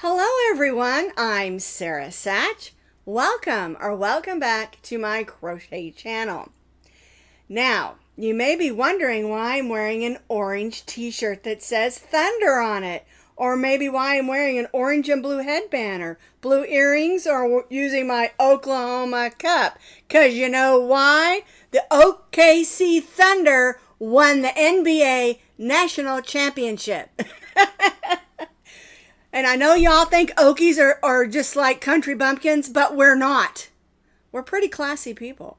Hello everyone, I'm Sara Sach. Welcome back to my crochet channel. Now, you may be wondering why I'm wearing an orange t-shirt that says Thunder on it, or maybe why I'm wearing an orange and blue headband or blue earrings or using my Oklahoma cup. 'Cause you know why? The OKC Thunder won the NBA National Championship. And I know y'all think Okies are just like country bumpkins, but we're not. We're pretty classy people.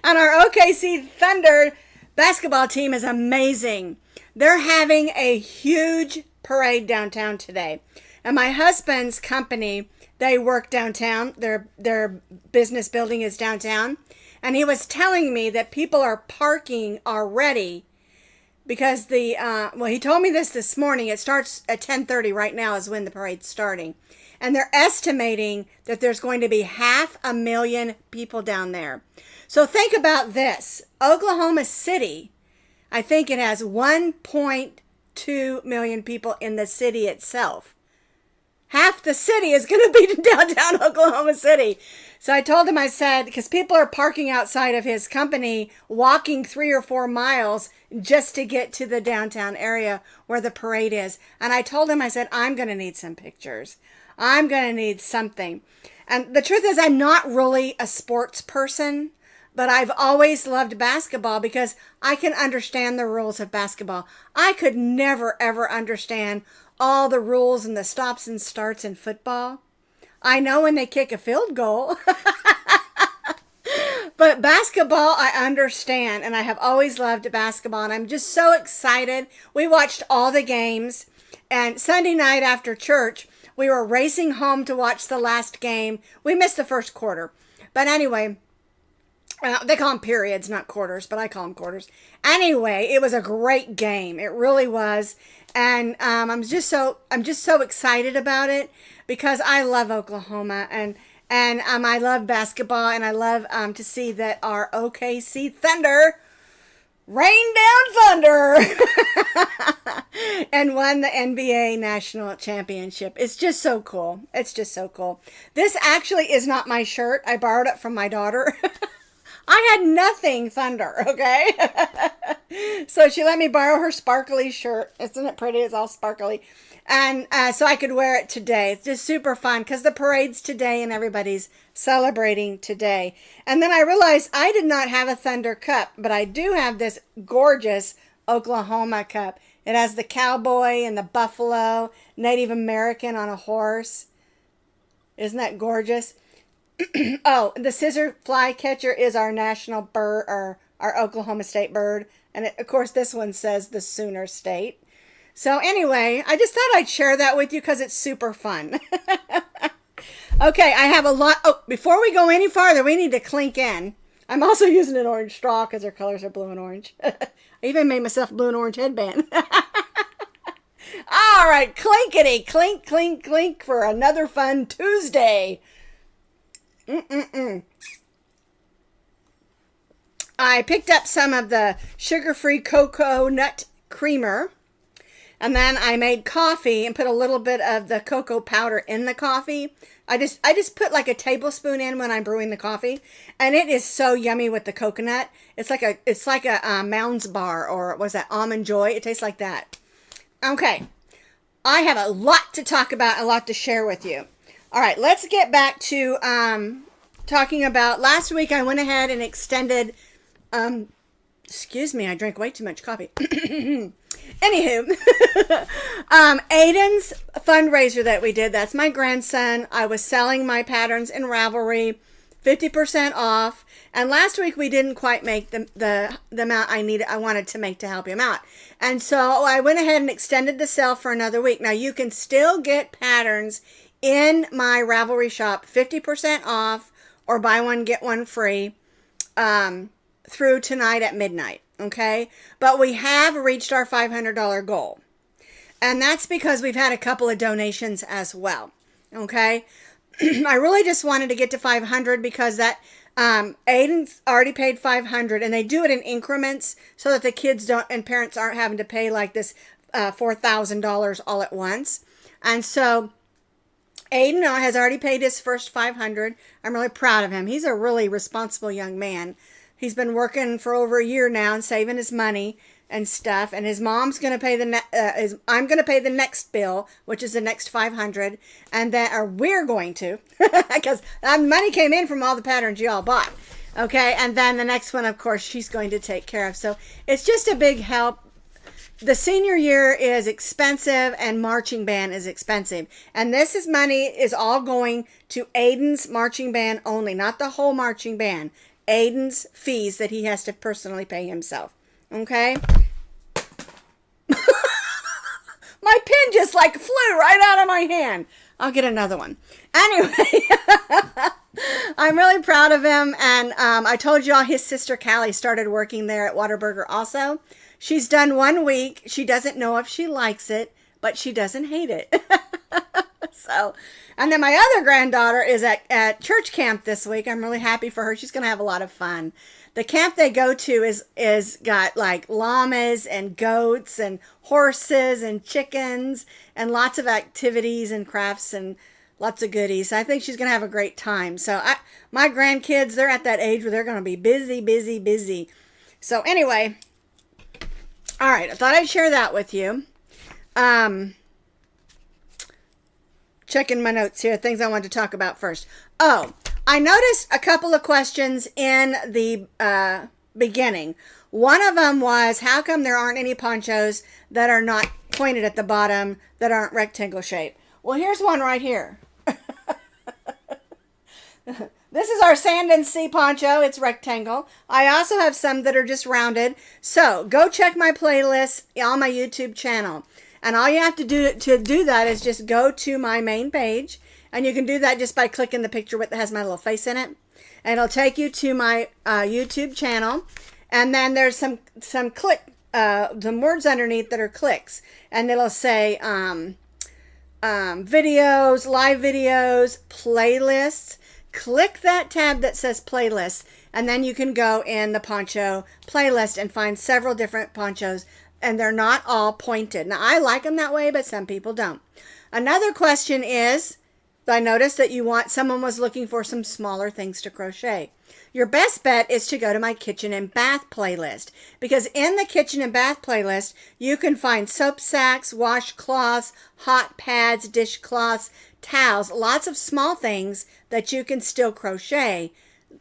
And our OKC Thunder basketball team is amazing. They're having a huge parade downtown today. And my husband's company, they work downtown. Their business building is downtown. And he was telling me that people are parking already because he told me this morning. It starts at 10:30 right now is when the parade's starting. And they're estimating that there's going to be 500,000 people down there. So think about this. Oklahoma City, I think it has 1.2 million people in the city itself. Half the city is going to be in downtown Oklahoma City. So I told him, I said, because people are parking outside of his company, walking 3 or 4 miles just to get to the downtown area where the parade is. And I told him, I said, I'm going to need some pictures. I'm going to need something. And the truth is, I'm not really a sports person, but I've always loved basketball because I can understand the rules of basketball. I could never, ever understand all the rules and the stops and starts in football. I know when they kick a field goal. But basketball, I understand, and I have always loved basketball, and I'm just so excited. We watched all the games, and Sunday night after church, we were racing home to watch the last game. We missed the first quarter. But anyway, they call them periods, not quarters, but I call them quarters. Anyway, it was a great game. It really was. And I'm just so excited about it because I love Oklahoma and I love basketball, and I love to see that our OKC Thunder rained down thunder and won the NBA National Championship. It's just so cool. It's just so cool. This actually is not my shirt. I borrowed it from my daughter. I had nothing Thunder, okay? So she let me borrow her sparkly shirt. Isn't it pretty? It's all sparkly. And so I could wear it today. It's just super fun because the parade's today and everybody's celebrating today. And then I realized I did not have a Thunder cup, but I do have this gorgeous Oklahoma cup. It has the cowboy and the buffalo, Native American on a horse. Isn't that gorgeous? Oh, the scissor fly catcher is our national bird, or our Oklahoma State bird. And of course, this one says the Sooner State. So anyway, I just thought I'd share that with you because it's super fun. Okay, I have a lot. Oh, before we go any farther, we need to clink in. I'm also using an orange straw because their colors are blue and orange. I even made myself a blue and orange headband. All right, clinkety, clink, clink, clink for another fun Tuesday. I picked up some of the sugar-free cocoa nut creamer, and then I made coffee and put a little bit of the cocoa powder in the coffee. I just put like a tablespoon in when I'm brewing the coffee, and it is so yummy with the coconut. It's like a Mounds bar, or was that Almond Joy? It tastes like that. Okay, I have a lot to talk about, a lot to share with you. All right, let's get back to talking about last week. I went ahead and extended, excuse me, I drank way too much coffee. Anywho, Aidens Fundraiser that we did, that's my grandson. I was selling my patterns in Ravelry, 50% off. And last week we didn't quite make the amount I wanted to make to help him out. And so I went ahead and extended the sale for another week. Now you can still get patterns in my Ravelry shop, 50% off, or buy one, get one free, through tonight at midnight, okay? But we have reached our $500 goal. And that's because we've had a couple of donations as well, okay? I really just wanted to get to 500 because that Aiden's already paid 500, and they do it in increments so that the kids don't and parents aren't having to pay like this $4,000 all at once. And so Aiden has already paid his first 500. I'm really proud of him. He's a really responsible young man. He's been working for over a year now and saving his money and stuff. And his mom's going to pay I'm going to pay the next bill, which is the next 500. And then, or we're going to, because money came in from all the patterns you all bought. Okay. And then the next one, of course, she's going to take care of. So it's just a big help. The senior year is expensive and marching band is expensive. And money is all going to Aiden's marching band only, not the whole marching band. Aiden's fees that he has to personally pay himself. Okay? My pen just like flew right out of my hand. I'll get another one. Anyway, I'm really proud of him. And I told y'all his sister Callie started working there at Whataburger also. She's done 1 week. She doesn't know if she likes it, but she doesn't hate it. So, and then my other granddaughter is at church camp this week. I'm really happy for her. She's going to have a lot of fun. The camp they go to is got like llamas and goats and horses and chickens and lots of activities and crafts and lots of goodies. I think she's going to have a great time. So my grandkids, they're at that age where they're going to be busy, busy, busy. So anyway, all right, I thought I'd share that with you. Checking my notes here, things I wanted to talk about first. Oh, I noticed a couple of questions in the beginning. One of them was, how come there aren't any ponchos that are not pointed at the bottom, that aren't rectangle shaped? Well, here's one right here. This is our Sand and Sea Poncho. It's rectangle. I also have some that are just rounded. So go check my playlist on my YouTube channel. And all you have to do that is just go to my main page. And you can do that just by clicking the picture that has my little face in it. And it'll take you to my YouTube channel. And then there's some words underneath that are clicks. And it'll say videos, live videos, playlists. Click that tab that says playlist. And then you can go in the poncho playlist and find several different ponchos. And they're not all pointed. Now, I like them that way, but some people don't. Another question is, I noticed that someone was looking for some smaller things to crochet. Your best bet is to go to my kitchen and bath playlist, because in the kitchen and bath playlist, you can find soap sacks, washcloths, hot pads, dishcloths, towels, lots of small things that you can still crochet,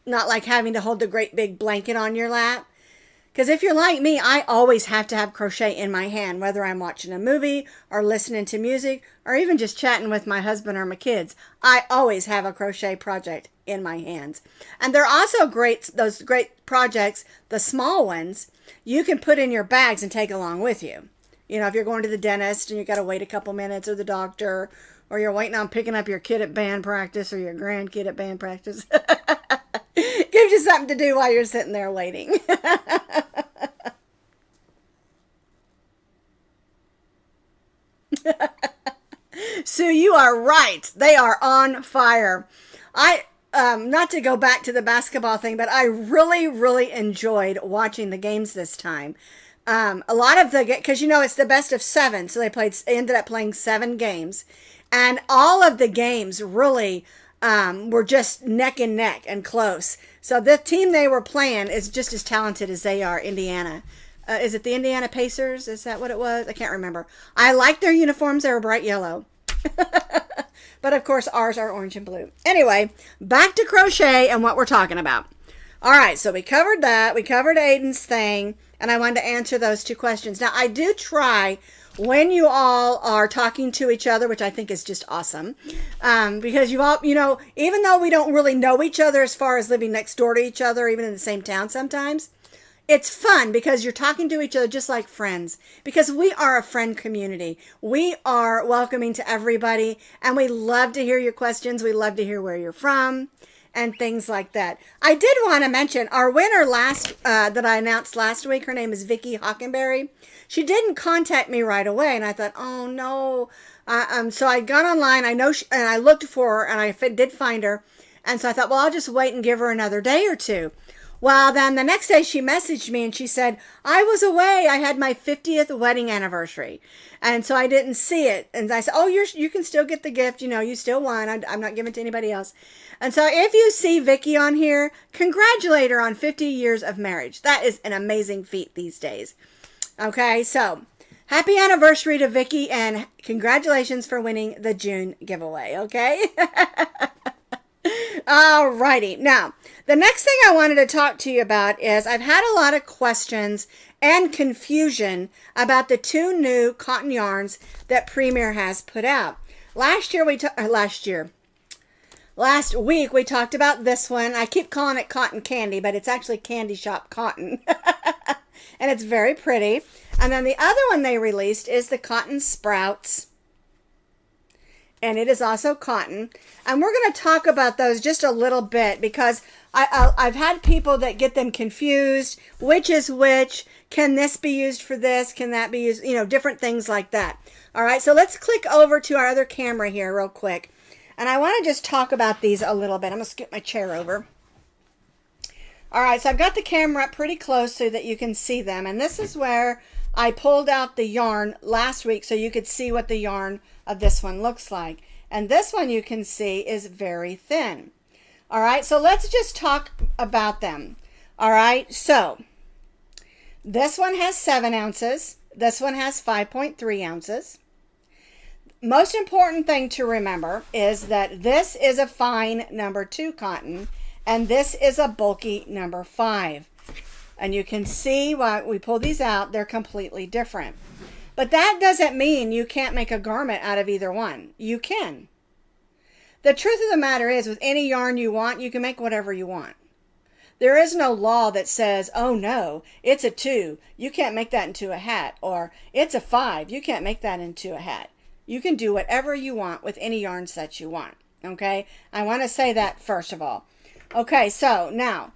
not like having to hold the great big blanket on your lap. Because if you're like me, I always have to have crochet in my hand, whether I'm watching a movie or listening to music or even just chatting with my husband or my kids. I always have a crochet project in my hands. And they're also great, those great projects, the small ones, you can put in your bags and take along with you. You know, if you're going to the dentist and you got to wait a couple minutes, or the doctor, or you're waiting on picking up your kid at band practice or your grandkid at band practice. Gives you something to do while you're sitting there waiting. Sue, you are right. They are on fire. Not to go back to the basketball thing, but I really, really enjoyed watching the games this time. A lot of because it's the best of 7, so they ended up playing 7 games, and all of the games really were just neck and neck and close. So the team they were playing is just as talented as they are, Indiana. Is it the Indiana Pacers? Is that what it was? I can't remember. I like their uniforms. They were bright yellow. But of course ours are orange and blue. Anyway, back to crochet and what we're talking about. All right, so we covered that. We covered Aiden's thing, and I wanted to answer those 2 questions. Now, I do try when you all are talking to each other, which I think is just awesome, because you all, even though we don't really know each other as far as living next door to each other, even in the same town sometimes, it's fun because you're talking to each other just like friends, because we are a friend community. We are welcoming to everybody, and we love to hear your questions. We love to hear where you're from and things like that. I did want to mention our winner that I announced last week. Her name is Vicky Hockenberry. She didn't contact me right away, and I thought, oh no. So I got online. I know, and I looked for her, and I did find her. And so I thought, well, I'll just wait and give her another day or 2. Well, then the next day she messaged me and she said, I was away. I had my 50th wedding anniversary. And so I didn't see it. And I said, oh, you can still get the gift. You know, you still won. I'm not giving it to anybody else. And so if you see Vicky on here, congratulate her on 50 years of marriage. That is an amazing feat these days. Okay, so happy anniversary to Vicky and congratulations for winning the June giveaway. Okay. Alrighty. Now, the next thing I wanted to talk to you about is I've had a lot of questions and confusion about the two new cotton yarns that Premier has put out. Last week we talked about this one. I keep calling it cotton candy, but it's actually candy shop cotton. And it's very pretty. And then the other one they released is the Cotton Sprouts. And it is also cotton. And we're going to talk about those just a little bit because I've had people that get them confused. Which is which? Can this be used for this? Can that be used? You know, different things like that. All right, so let's click over to our other camera here real quick. And I want to just talk about these a little bit. I'm going to scoot my chair over. All right, so I've got the camera up pretty close so that you can see them. And this is where I pulled out the yarn last week so you could see what the yarn of this one looks like. And this one you can see is very thin. All right, so let's just talk about them. All right, so this one has 7 ounces. This one has 5.3 ounces. Most important thing to remember is that this is a fine number 2 cotton and this is a bulky number 5. And you can see why we pull these out, they're completely different. But that doesn't mean you can't make a garment out of either one. You can. The truth of the matter is, with any yarn you want, you can make whatever you want. There is no law that says, oh no, it's a 2, you can't make that into a hat. Or it's a 5, you can't make that into a hat. You can do whatever you want with any yarn set you want. Okay? I want to say that first of all. Okay, so now,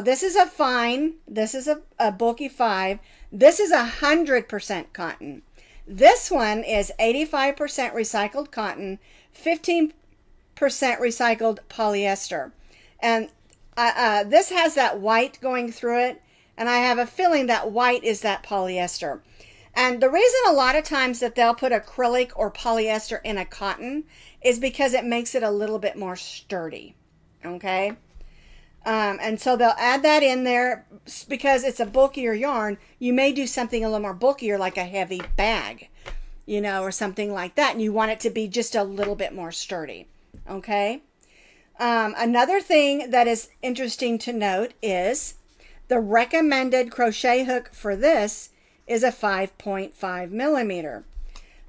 this is a fine, this is a bulky 5, this is 100% cotton. This one is 85% recycled cotton, 15% recycled polyester. And this has that white going through it, and I have a feeling that white is that polyester. And the reason a lot of times that they'll put acrylic or polyester in a cotton is because it makes it a little bit more sturdy. Okay? And so they'll add that in there because it's a bulkier yarn. You may do something a little more bulkier like a heavy bag, you know, or something like that. And you want it to be just a little bit more sturdy. Okay. Another thing that is interesting to note is the recommended crochet hook for this is a 5.5 millimeter.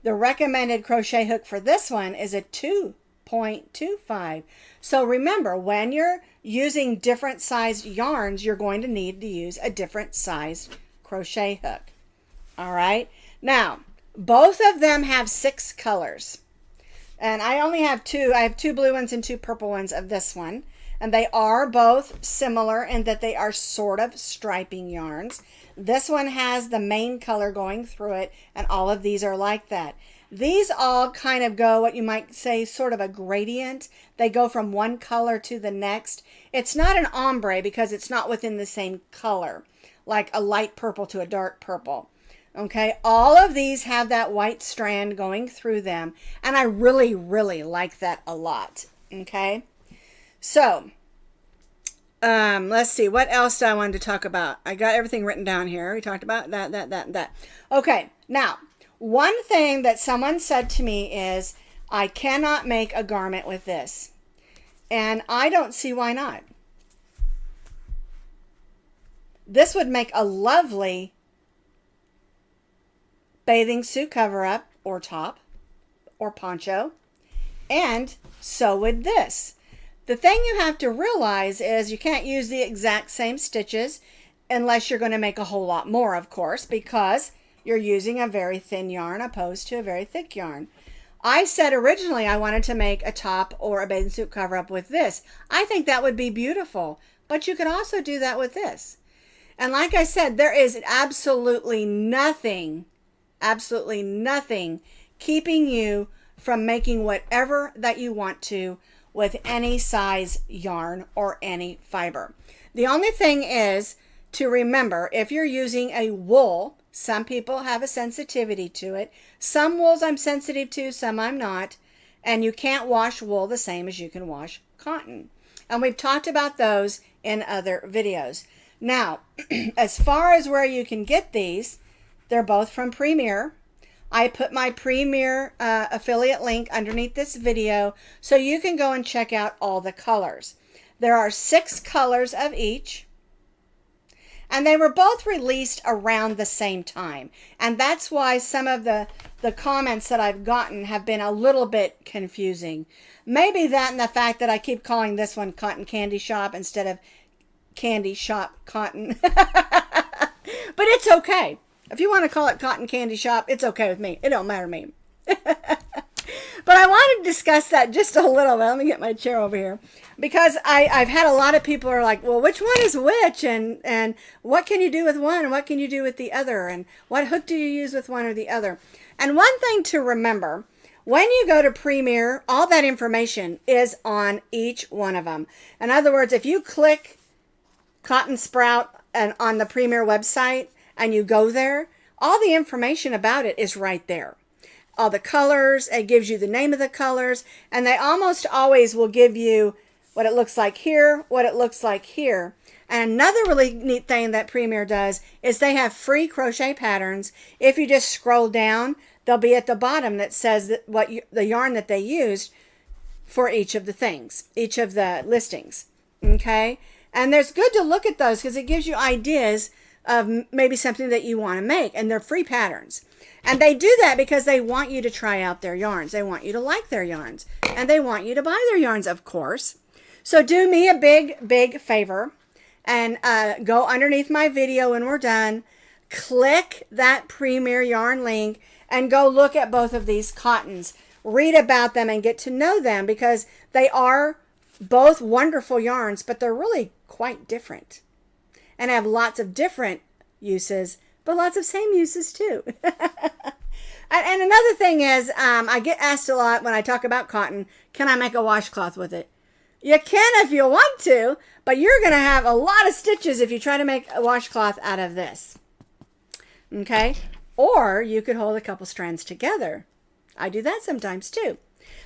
The recommended crochet hook for this one is a 2.25. So remember, when you're using different sized yarns, you're going to need to use a different size crochet hook. All right. Now, both of them have 6 colors. And I only have 2. I have 2 blue ones and 2 purple ones of this one. And they are both similar in that they are sort of striping yarns. This one has the main color going through it, and all of these are like that. These all kind of go what you might say sort of a gradient. They go from one color to the next. It's not an ombre because it's not within the same color, like a light purple to a dark purple. Okay, all of these have that white strand going through them, and I really, really like that a lot. Okay, so let's see, what else do I want to talk about? I got everything written down here. We talked about that. Okay, now, one thing that someone said to me is, I cannot make a garment with this. And I don't see why not. This would make a lovely bathing suit cover-up or top or poncho. And so would this. The thing you have to realize is you can't use the exact same stitches unless you're going to make a whole lot more, of course, because you're using a very thin yarn opposed to a very thick yarn. I said originally I wanted to make a top or a bathing suit cover up with this. I think that would be beautiful, but you could also do that with this. And like I said, there is absolutely nothing keeping you from making whatever that you want to with any size yarn or any fiber. The only thing is to remember, if you're using a wool, some people have a sensitivity to it. Some wools I'm sensitive to, some I'm not. And you can't wash wool the same as you can wash cotton. And we've talked about those in other videos. Now, as far as where you can get these, they're both from Premier. I put my Premier affiliate link underneath this video so you can go and check out all the colors. There are 6 colors of each. And they were both released around the same time. And that's why some of the comments that I've gotten have been a little bit confusing. Maybe that and the fact that I keep calling this one Cotton Candy Shop instead of Candy Shop Cotton. But it's okay. If you want to call it Cotton Candy Shop, it's okay with me. It don't matter to me. But I want to discuss that just a little bit. Let me get my chair over here. Because I've had a lot of people are like, well, which one is which? And what can you do with one? And what can you do with the other? And what hook do you use with one or the other? And one thing to remember, when you go to Premier, all that information is on each one of them. In other words, if you click Cotton Sprout and on the Premier website and you go there, all the information about it is right there. All the colors, it gives you the name of the colors, and they almost always will give you what it looks like here, what it looks like here. And another really neat thing that Premier does is they have free crochet patterns. If you just scroll down, they'll be at the bottom that says that the yarn that they used for each of the things, each of the listings. Okay? And there's good to look at those because it gives you ideas of maybe something that you want to make, and they're free patterns. And they do that because they want you to try out their yarns. They want you to like their yarns. And they want you to buy their yarns, of course. So do me a big favor and go underneath my video when we're done. Click that Premier yarn link and go look at both of these cottons. Read about them and get to know them because they are both wonderful yarns, but they're really quite different. And have lots of different uses, but lots of same uses too. And another thing is, I get asked a lot when I talk about cotton, can I make a washcloth with it? You can if you want to, but you're going to have a lot of stitches if you try to make a washcloth out of this. Okay? Or you could hold a couple strands together. I do that sometimes too.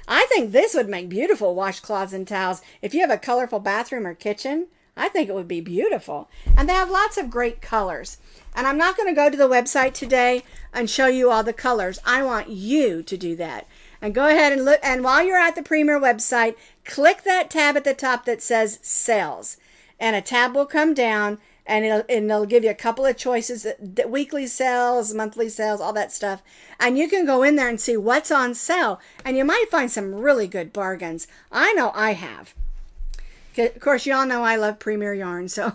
I think this would make beautiful washcloths and towels. If you have a colorful bathroom or kitchen, I think it would be beautiful. And they have lots of great colors. And I'm not going to go to the website today and show you all the colors. I want you to do that. And go ahead and look. And while you're at the Premier website, click that tab at the top that says Sales. And a tab will come down and it'll give you a couple of choices, weekly sales, monthly sales, all that stuff. And you can go in there and see what's on sale. And you might find some really good bargains. I know I have. Of course, y'all know I love Premier yarn, so.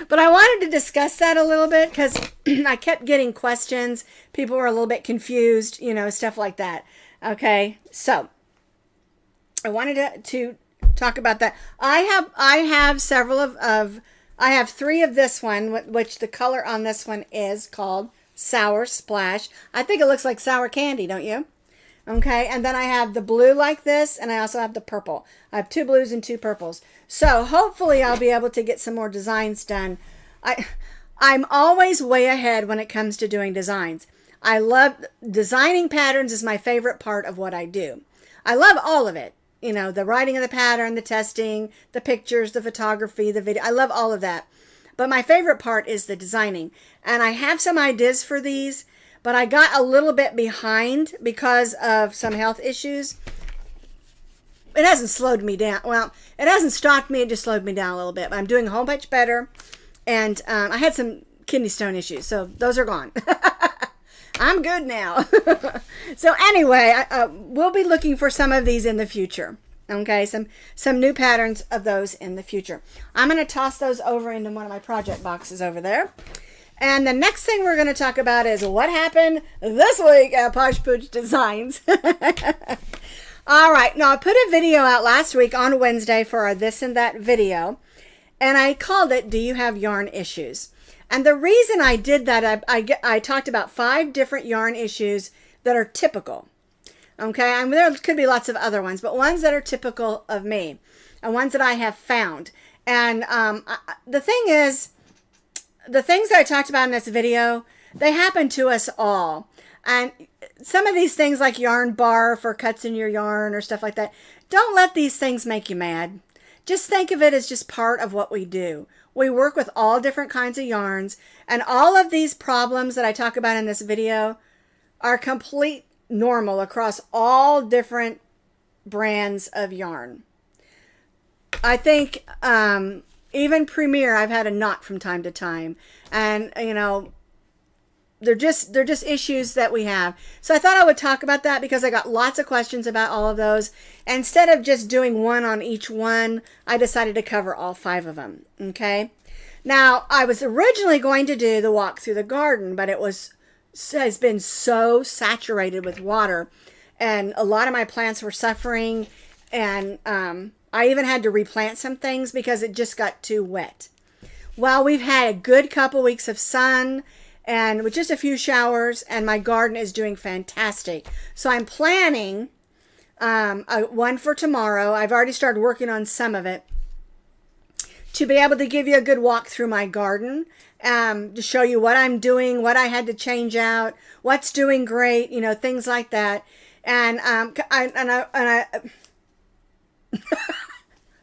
But I wanted to discuss that a little bit because I kept getting questions. People were a little bit confused, stuff like that. Okay, so I wanted to talk about that. I have several I have 3 of this one, which the color on this one is called Sour Splash. I think it looks like sour candy, don't you? Okay, and then I have the blue like this, and I also have the purple. I have 2 blues and 2 purples. So hopefully I'll be able to get some more designs done. I'm always way ahead when it comes to doing designs. I love designing patterns is my favorite part of what I do. I love all of it. The writing of the pattern, the testing, the pictures, the photography, the video. I love all of that. But my favorite part is the designing. And I have some ideas for these. But I got a little bit behind because of some health issues. It hasn't slowed me down. Well, it hasn't stopped me. It just slowed me down a little bit. But I'm doing a whole bunch better. And I had some kidney stone issues. So those are gone. I'm good now. So anyway, we'll be looking for some of these in the future. Okay, some new patterns of those in the future. I'm going to toss those over into one of my project boxes over there. And the next thing we're going to talk about is what happened this week at Posh Pooch Designs. All right. Now, I put a video out last week on Wednesday for our This and That video. And I called it, Do You Have Yarn Issues? And the reason I did that, I talked about 5 different yarn issues that are typical. Okay. I mean, there could be lots of other ones, but ones that are typical of me and ones that I have found. And the thing is, the things that I talked about in this video, they happen to us all. And some of these things like yarn bar for cuts in your yarn or stuff like that, don't let these things make you mad. Just think of it as just part of what we do. We work with all different kinds of yarns, and all of these problems that I talk about in this video are complete normal across all different brands of yarn. I think even Premier, I've had a knot from time to time, and you know, they're just issues that we have. So I thought I would talk about that because I got lots of questions about all of those. Instead of just doing one on each one, I decided to cover all 5 of them. Okay. Now, I was originally going to do the walk through the garden, but it has been so saturated with water, and a lot of my plants were suffering, and I even had to replant some things because it just got too wet. Well, we've had a good couple weeks of sun and with just a few showers, and my garden is doing fantastic. So I'm planning one for tomorrow. I've already started working on some of it to be able to give you a good walk through my garden, to show you what I'm doing, what I had to change out, what's doing great, you know, things like that. And I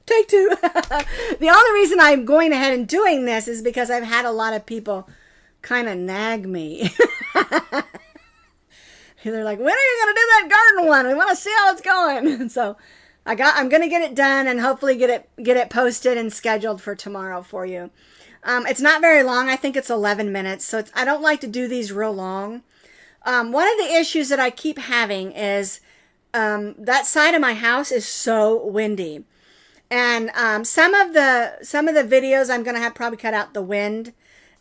take 2. The only reason I'm going ahead and doing this is because I've had a lot of people kind of nag me. They're like, when are you going to do that garden one? We want to see how it's going. So I'm going to get it done and hopefully get it posted and scheduled for tomorrow for you. It's not very long. I think it's 11 minutes. So I don't like to do these real long. One of the issues that I keep having is that side of my house is so windy. And some of the videos I'm going to have probably cut out the wind.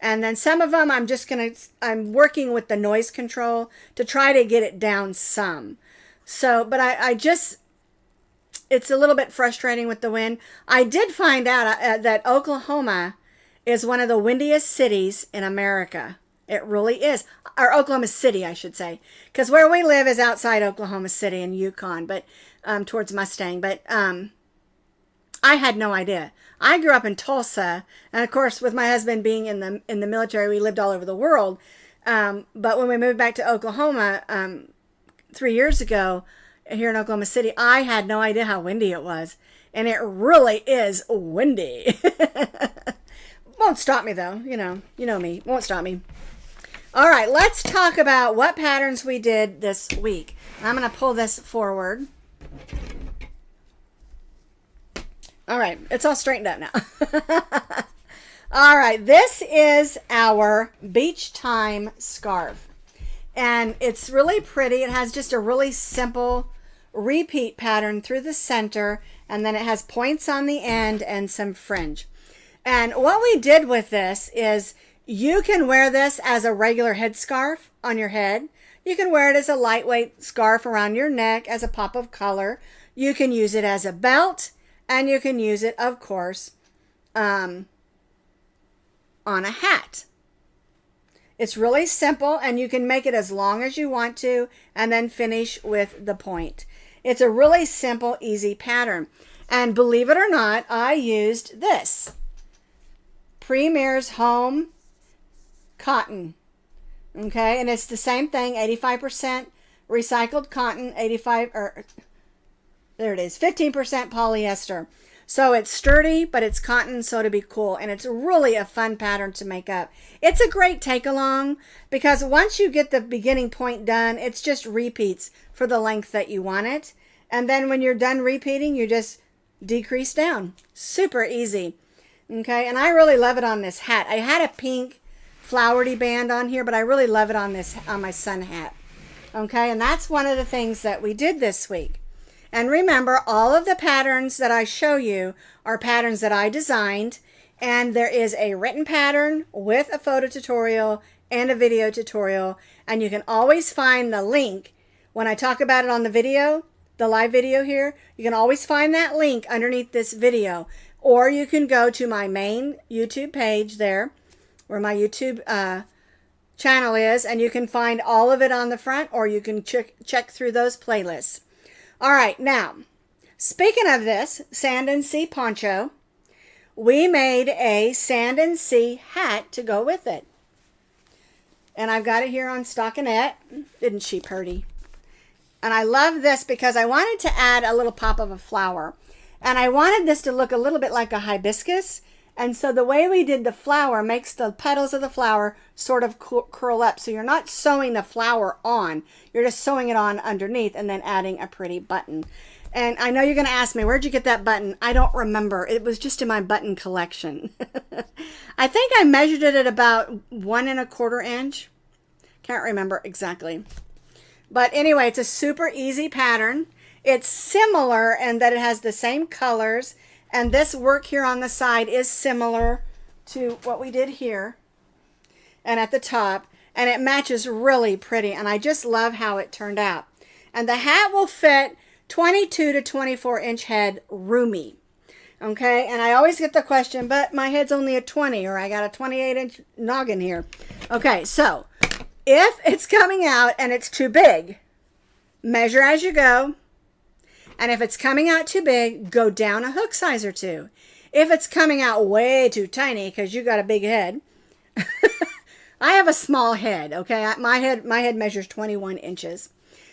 And then some of them I'm working with the noise control to try to get it down some. So, but it's a little bit frustrating with the wind. I did find out that Oklahoma is one of the windiest cities in America. It really is. Or Oklahoma City, I should say. Because where we live is outside Oklahoma City in Yukon, but towards Mustang. But I had no idea. I grew up in Tulsa, and of course, with my husband being in the military, we lived all over the world. But when we moved back to Oklahoma 3 years ago, here in Oklahoma City, I had no idea how windy it was, and it really is windy. Won't stop me though, you know me. Won't stop me. All right, let's talk about what patterns we did this week. I'm going to pull this forward. All right, it's all straightened up now. All right, this is our beach time scarf. And it's really pretty. It has just a really simple repeat pattern through the center, and then it has points on the end and some fringe. And what we did with this is you can wear this as a regular headscarf on your head. You can wear it as a lightweight scarf around your neck as a pop of color. You can use it as a belt. And you can use it, of course, on a hat. It's really simple, and you can make it as long as you want to and then finish with the point. It's a really simple, easy pattern. And believe it or not, I used this. Premier's Home Cotton. Okay, and it's the same thing, 85% recycled cotton, 15% polyester. So it's sturdy, but it's cotton, so to be cool. And it's really a fun pattern to make up. It's a great take along because once you get the beginning point done, it's just repeats for the length that you want it. And then when you're done repeating, you just decrease down. Super easy. Okay, and I really love it on this hat. I had a pink flowery band on here, but I really love it on my sun hat. Okay, and that's one of the things that we did this week. And remember, all of the patterns that I show you are patterns that I designed, and there is a written pattern with a photo tutorial and a video tutorial, and you can always find the link when I talk about it on the video, the live video here. You can always find that link underneath this video, or you can go to my main YouTube page there, where my YouTube channel is, and you can find all of it on the front, or you can check through those playlists. All right, now, speaking of this, Sand and Sea Poncho, we made a sand and sea hat to go with it. And I've got it here on stockinette. Isn't she pretty? And I love this because I wanted to add a little pop of a flower. And I wanted this to look a little bit like a hibiscus. And so the way we did the flower makes the petals of the flower sort of curl up. So you're not sewing the flower on. You're just sewing it on underneath and then adding a pretty button. And I know you're going to ask me, where'd you get that button? I don't remember. It was just in my button collection. I think I measured it at about 1 1/4 inch. Can't remember exactly. But anyway, it's a super easy pattern. It's similar in that it has the same colors. And this work here on the side is similar to what we did here and at the top. And it matches really pretty. And I just love how it turned out. And the hat will fit 22 to 24 inch head roomy. Okay, and I always get the question, but my head's only a 20 or I got a 28 inch noggin here. Okay, so if it's coming out and it's too big, measure as you go. And if it's coming out too big, go down a hook size or two. If it's coming out way too tiny because you got a big head, I have a small head, okay? My head measures 21 inches.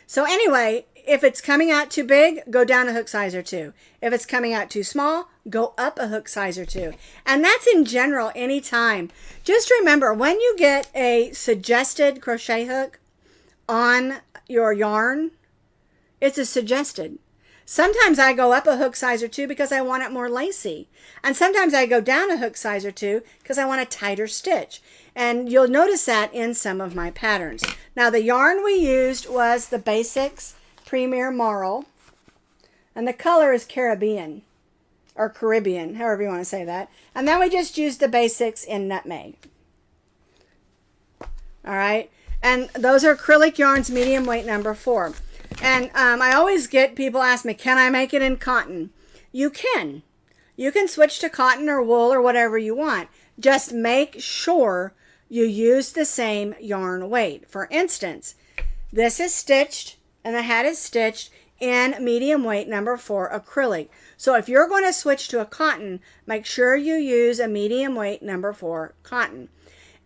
So anyway, if it's coming out too big, go down a hook size or two. If it's coming out too small, go up a hook size or two. And that's in general anytime. Just remember, when you get a suggested crochet hook on your yarn, it's a suggested. Sometimes I go up a hook size or two because I want it more lacy. And sometimes I go down a hook size or two because I want a tighter stitch. And you'll notice that in some of my patterns. Now the yarn we used was the Basics Premier Marl. And the color is Caribbean. Or Caribbean, however you want to say that. And then we just used the Basics in Nutmeg. Alright. And those are acrylic yarns, medium weight, number 4. And I always get people ask me, can I make it in cotton? You can. You can switch to cotton or wool or whatever you want. Just make sure you use the same yarn weight. For instance, this is stitched and the hat is stitched in medium weight number 4 acrylic. So if you're going to switch to a cotton, make sure you use a medium weight number 4 cotton.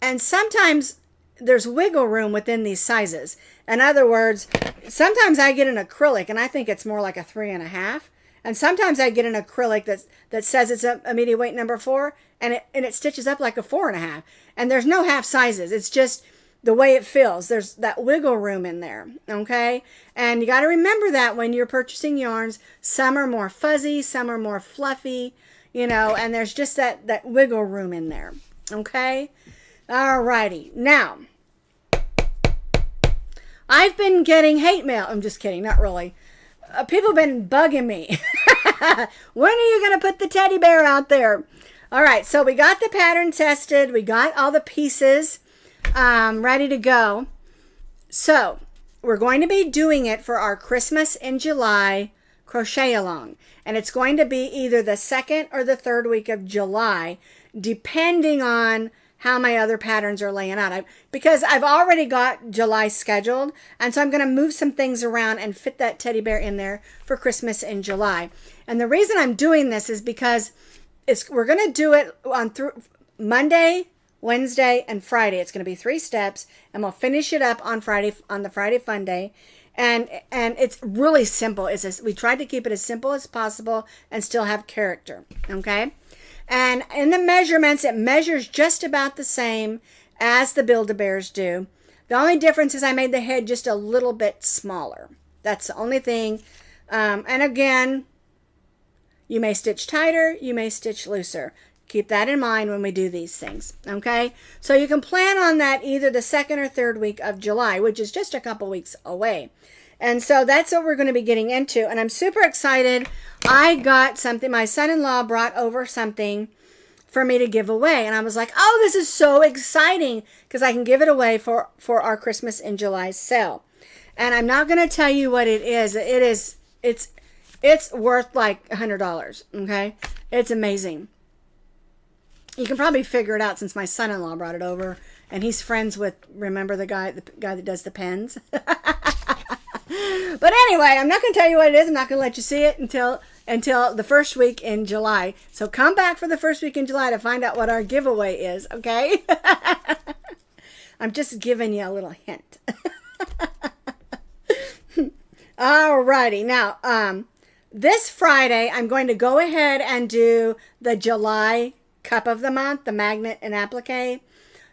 And sometimes there's wiggle room within these sizes. In other words, sometimes I get an acrylic and I think it's more like a 3.5. And sometimes I get an acrylic that says it's a medium weight number 4 and it stitches up like a 4.5. And there's no half sizes. It's just the way it feels. There's that wiggle room in there. Okay. And you got to remember that when you're purchasing yarns, some are more fuzzy, some are more fluffy, you know, and there's just that wiggle room in there. Okay. Alrighty. Now, I've been getting hate mail. I'm just kidding. Not really. People have been bugging me. When are you going to put the teddy bear out there? All right. So we got the pattern tested. We got all the pieces ready to go. So we're going to be doing it for our Christmas in July crochet along. And it's going to be either the 2nd or the 3rd week of July, depending on how my other patterns are laying out. Because I've already got July scheduled, and so I'm going to move some things around and fit that teddy bear in there for Christmas in July. And the reason I'm doing this is because we're going to do it on through Monday, Wednesday, and Friday. It's going to be 3 steps, and we'll finish it up on Friday, on the Friday Fun Day. And it's really simple. We tried to keep it as simple as possible and still have character. Okay. And in the measurements, it measures just about the same as the Build-A-Bears do. The only difference is I made the head just a little bit smaller. That's the only thing. And again, you may stitch tighter, you may stitch looser. Keep that in mind when we do these things. Okay? So you can plan on that either the 2nd or 3rd week of July, which is just a couple weeks away. And so that's what we're going to be getting into. And I'm super excited. I got something. My son-in-law brought over something for me to give away. And I was like, oh, this is so exciting because I can give it away for our Christmas in July sale. And I'm not going to tell you what it is. It's worth like $100. Okay? It's amazing. You can probably figure it out since my son-in-law brought it over. And he's friends with, remember the guy that does the pens? But anyway, I'm not going to tell you what it is. I'm not going to let you see it until until the first week in July. So come back for the first week in July to find out what our giveaway is, okay? I'm just giving you a little hint. Alrighty, now, this Friday, I'm going to go ahead and do the July cup of the month, the magnet and applique.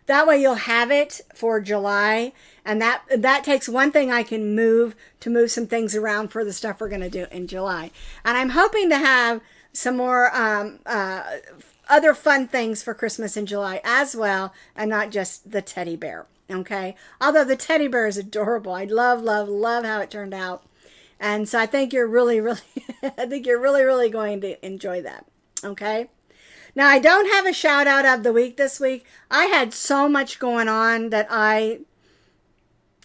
That way you'll have it for July, and that takes one thing I can move to move some things around for the stuff we're going to do in July. And I'm hoping to have some more other fun things for Christmas in July as well, and not just the teddy bear, okay? Although the teddy bear is adorable. I love, love, love how it turned out. And so I think you're really, really, really going to enjoy that, okay? Now, I don't have a shout out of the week this week. I had so much going on that I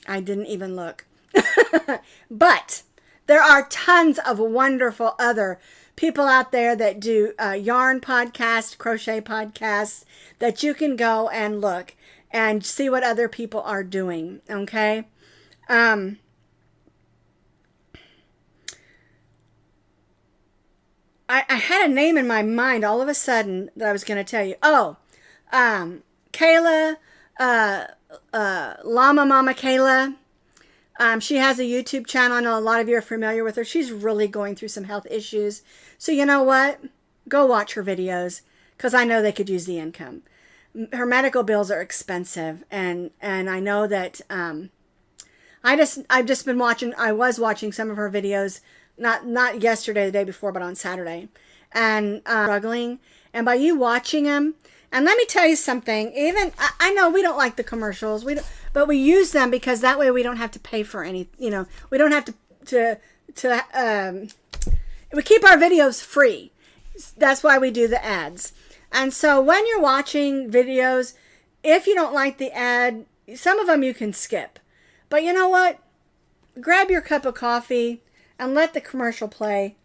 didn't even look. But there are tons of wonderful other people out there that do yarn podcasts, crochet podcasts, that you can go and look and see what other people are doing, okay? I had a name in my mind all of a sudden that I was going to tell you. Oh, Kayla, Llama Mama Kayla. She has a YouTube channel. I know a lot of you are familiar with her. She's really going through some health issues. So you know what? Go watch her videos, because I know they could use the income. Her medical bills are expensive, and I know that I've just been watching. I was watching some of her videos. Not yesterday, the day before, but on Saturday, and struggling. And by you watching them, and let me tell you something. Even I know we don't like the commercials, but we use them because that way we don't have to pay for any. You know, we don't have to we keep our videos free. That's why we do the ads. And so when you're watching videos, if you don't like the ad, some of them you can skip. But you know what? Grab your cup of coffee and let the commercial play,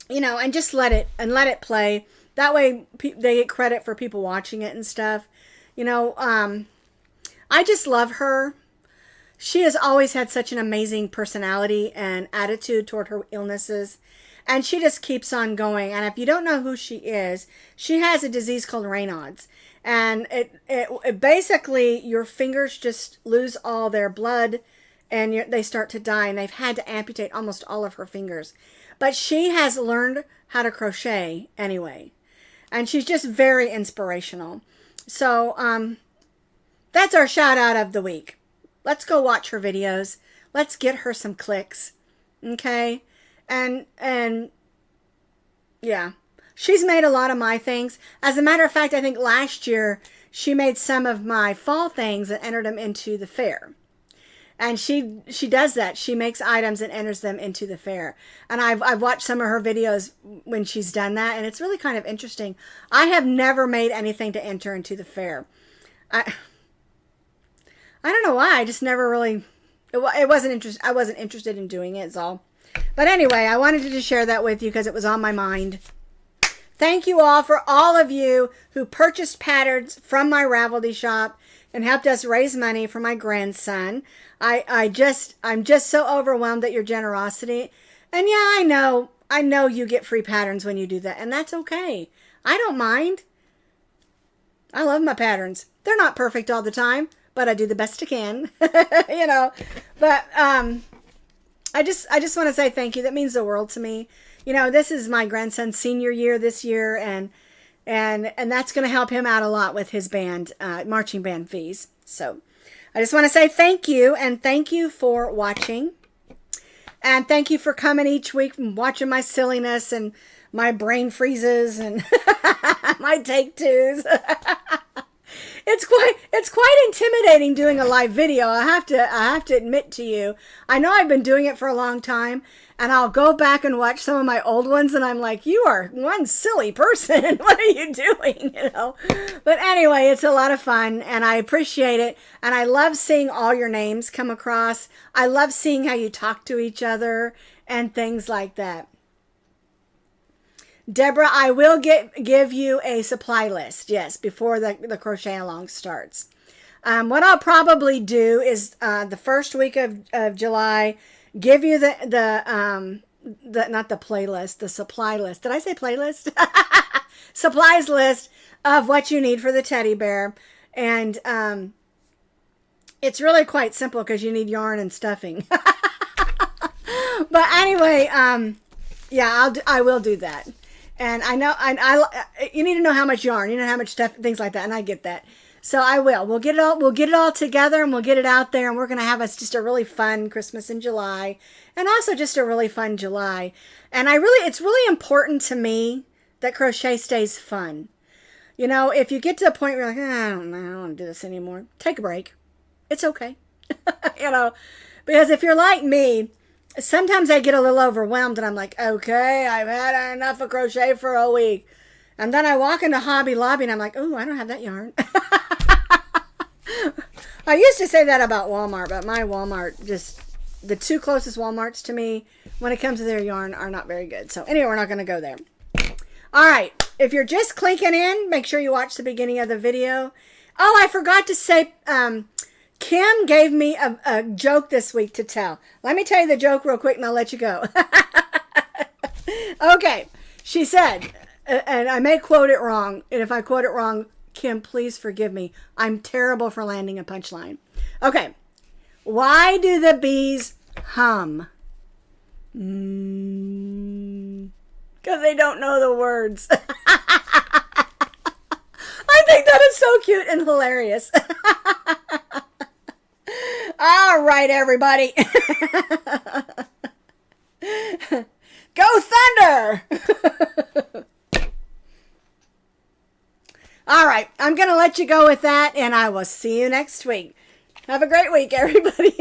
you know, and just let it play. That way they get credit for people watching it and stuff. You know, I just love her. She has always had such an amazing personality and attitude toward her illnesses. And she just keeps on going. And if you don't know who she is, she has a disease called Raynaud's. And it basically, your fingers just lose all their blood, and they start to die, and they've had to amputate almost all of her fingers. But she has learned how to crochet anyway. And she's just very inspirational. So that's our shout out of the week. Let's go watch her videos. Let's get her some clicks. Okay? And yeah. She's made a lot of my things. As a matter of fact, I think last year she made some of my fall things and entered them into the fair. And she does that. She makes items and enters them into the fair. And I've watched some of her videos when she's done that, and it's really kind of interesting. I have never made anything to enter into the fair. I don't know why. I just never really. It wasn't interest. I wasn't interested in doing it. Is all. But anyway, I wanted to just share that with you because it was on my mind. Thank you all for all of you who purchased patterns from my Ravelry shop and helped us raise money for my grandson. I'm just so overwhelmed at your generosity. And yeah, I know you get free patterns when you do that, and that's okay. I don't mind. I love my patterns. They're not perfect all the time, but I do the best I can. You know. But I just want to say thank you. That means the world to me. You know, this is my grandson's senior year this year, and that's going to help him out a lot with his band, marching band fees. So I just want to say thank you, and thank you for watching. And thank you for coming each week and watching my silliness and my brain freezes and my take twos. It's quite intimidating doing a live video. I have to admit to you. I know I've been doing it for a long time, and I'll go back and watch some of my old ones, and I'm like, you are one silly person. What are you doing? You know. But anyway, it's a lot of fun, and I appreciate it, and I love seeing all your names come across. I love seeing how you talk to each other and things like that. Deborah, I will give you a supply list, yes, before the crochet along starts. What I'll probably do is the first week of July, give you the not the playlist, the supply list. Did I say playlist? Supplies list of what you need for the teddy bear. And it's really quite simple because you need yarn and stuffing. But anyway, yeah, I will do that. And I know, you need to know how much yarn, you know how much stuff, things like that, and I get that. So I will. We'll get it all together, and we'll get it out there, and we're gonna have us just a really fun Christmas in July, and also just a really fun July. And it's really important to me that crochet stays fun. You know, if you get to a point where you're like, I don't know, I don't want to do this anymore, take a break. It's okay. You know, because if you're like me, sometimes I get a little overwhelmed and I'm like, okay, I've had enough of crochet for a week. And then I walk into Hobby Lobby and I'm like, oh, I don't have that yarn. I used to say that about Walmart, but my Walmart, just the two closest Walmarts to me when it comes to their yarn are not very good. So anyway, we're not going to go there. All right. If you're just clinking in, make sure you watch the beginning of the video. Oh, I forgot to say, Kim gave me a joke this week to tell. Let me tell you the joke real quick and I'll let you go. Okay. She said, and I may quote it wrong, and if I quote it wrong, Kim, please forgive me. I'm terrible for landing a punchline. Okay. Why do the bees hum? Because they don't know the words. I think that is so cute and hilarious. All right, everybody. Go Thunder! All right, I'm going to let you go with that, and I will see you next week. Have a great week, everybody.